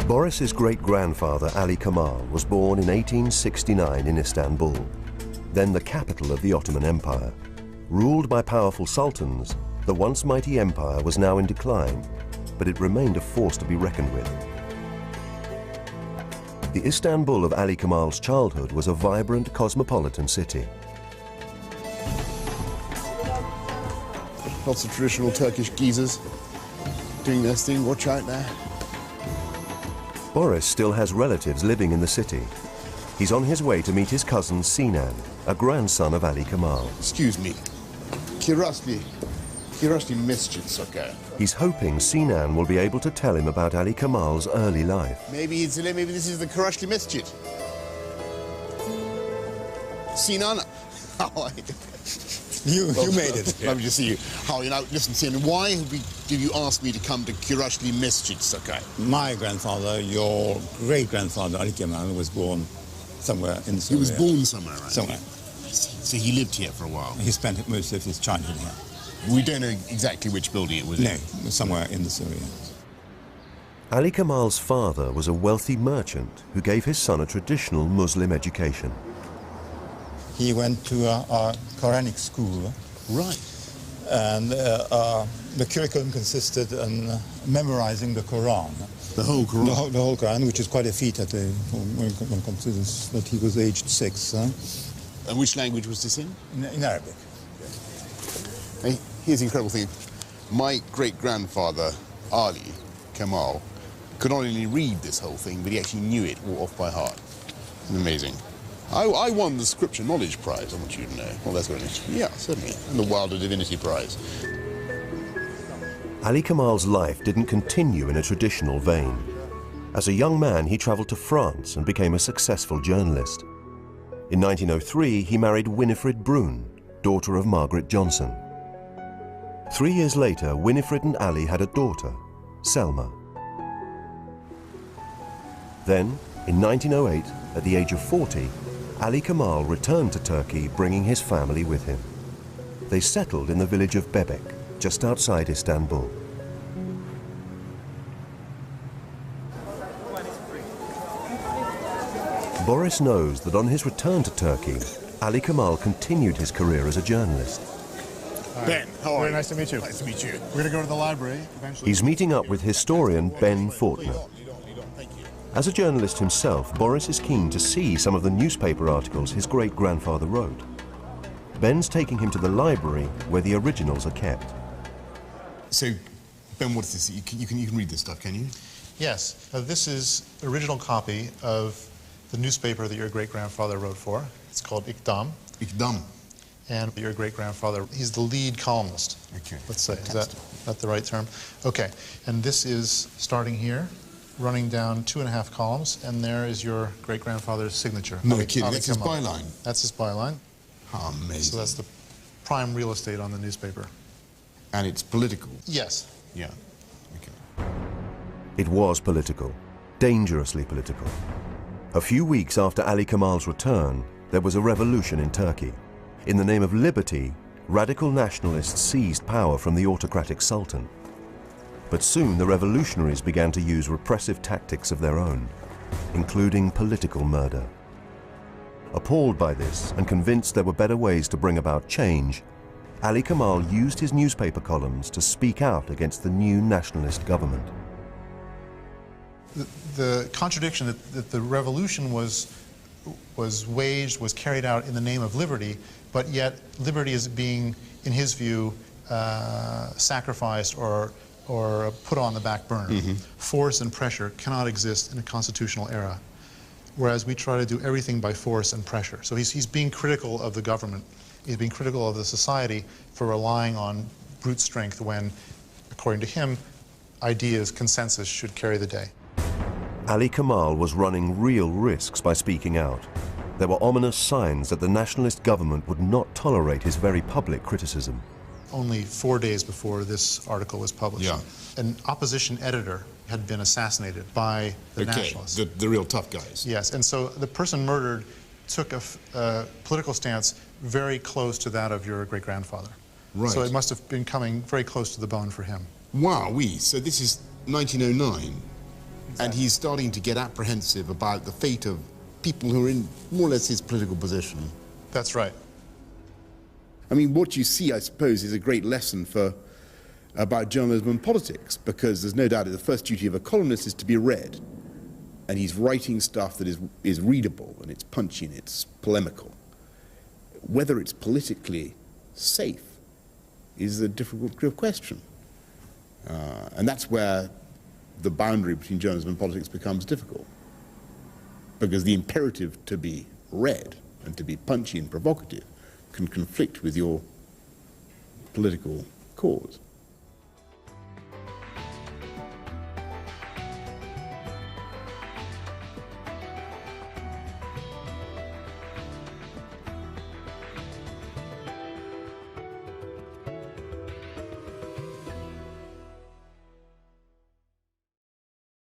Boris's great-grandfather Ali Kemal was born in 1869 in Istanbul, then the capital of the Ottoman Empire. Ruled by powerful sultans, the once mighty empire was now in decline, but it remained a force to be reckoned with. The Istanbul of Ali Kemal's childhood was a vibrant, cosmopolitan city. Lots of traditional Turkish geezers doing their thing. Watch out there. Boris still has relatives living in the city. He's on his way to meet his cousin Sinan, a grandson of Ali Kemal. Excuse me. Kirashli Mescid, okay. He's hoping Sinan will be able to tell him about Ali Kemal's early life. Maybe this is the Kirashli Mescid. Sinan, how are you? You made it. Lovely to see you. How, listen, Sinan, why did you ask me to come to Kirashli Mescid, okay? My grandfather, your great-grandfather, Ali Kemal, was born somewhere in Syria. He was born somewhere, right? Somewhere. So he lived here for a while? He spent most of his childhood here. We don't know exactly which building it was in? No, somewhere in the Syria. Ali Kemal's father was a wealthy merchant who gave his son a traditional Muslim education. He went to a Quranic school. Right. And the curriculum consisted in memorizing the Quran. The whole Quran? The whole Quran, which is quite a feat when it comes to this, that he was aged 6. And which language was this in? In Arabic. Hey, here's the incredible thing. My great-grandfather, Ali Kemal, could not only read this whole thing, but he actually knew it all off by heart. Amazing. I won the Scripture Knowledge Prize, I want you to know. Well, that's very interesting. Yeah, certainly. And the Wilder Divinity Prize. Ali Kemal's life didn't continue in a traditional vein. As a young man, he traveled to France and became a successful journalist. In 1903, he married Winifred Brune, daughter of Margaret Johnson. 3 years later, Winifred and Ali had a daughter, Selma. Then, in 1908, at the age of 40, Ali Kemal returned to Turkey, bringing his family with him. They settled in the village of Bebek, just outside Istanbul. Boris knows that on his return to Turkey, Ali Kemal continued his career as a journalist. Ben, how are you? Very nice to meet you. Nice to meet you. We're going to go to the library eventually. He's meeting up with historian Ben Fortner. As a journalist himself, Boris is keen to see some of the newspaper articles his great-grandfather wrote. Ben's taking him to the library where the originals are kept. So, Ben, what is this? You can read this stuff, can you? Yes. This is the original copy of the newspaper that your great-grandfather wrote for. It's called İkdam. İkdam. And your great-grandfather, he's the lead columnist. Okay. Let's say, Fantastic. is that the right term? Okay. And this is starting here, running down 2.5 columns, and there is your great-grandfather's signature. No kidding, that's his byline? That's his byline. Oh, amazing. So that's the prime real estate on the newspaper. And it's political? Yes. Yeah. Okay. It was political, dangerously political. A few weeks after Ali Kemal's return, there was a revolution in Turkey. In the name of liberty, radical nationalists seized power from the autocratic sultan. But soon the revolutionaries began to use repressive tactics of their own, including political murder. Appalled by this and convinced there were better ways to bring about change, Ali Kemal used his newspaper columns to speak out against the new nationalist government. The contradiction that the revolution was waged, was carried out in the name of liberty, but yet liberty is being, in his view, sacrificed or put on the back burner. Mm-hmm. Force and pressure cannot exist in a constitutional era, whereas we try to do everything by force and pressure. So he's being critical of the government. He's being critical of the society for relying on brute strength when, according to him, ideas, consensus should carry the day. Ali Kemal was running real risks by speaking out. There were ominous signs that the nationalist government would not tolerate his very public criticism. Only 4 days before this article was published, an opposition editor had been assassinated by the nationalists. The real tough guys. Yes, and so the person murdered took a political stance very close to that of your great-grandfather. Right. So it must have been coming very close to the bone for him. Wow, so this is 1909. And he's starting to get apprehensive about the fate of people who are in more or less his political position. That's right. I mean, what you see, I suppose, is a great lesson about journalism and politics, because there's no doubt that the first duty of a columnist is to be read. And he's writing stuff that is readable, and it's punchy, and it's polemical. Whether it's politically safe is a difficult question. And that's where the boundary between journalism and politics becomes difficult. Because the imperative to be read and to be punchy and provocative can conflict with your political cause.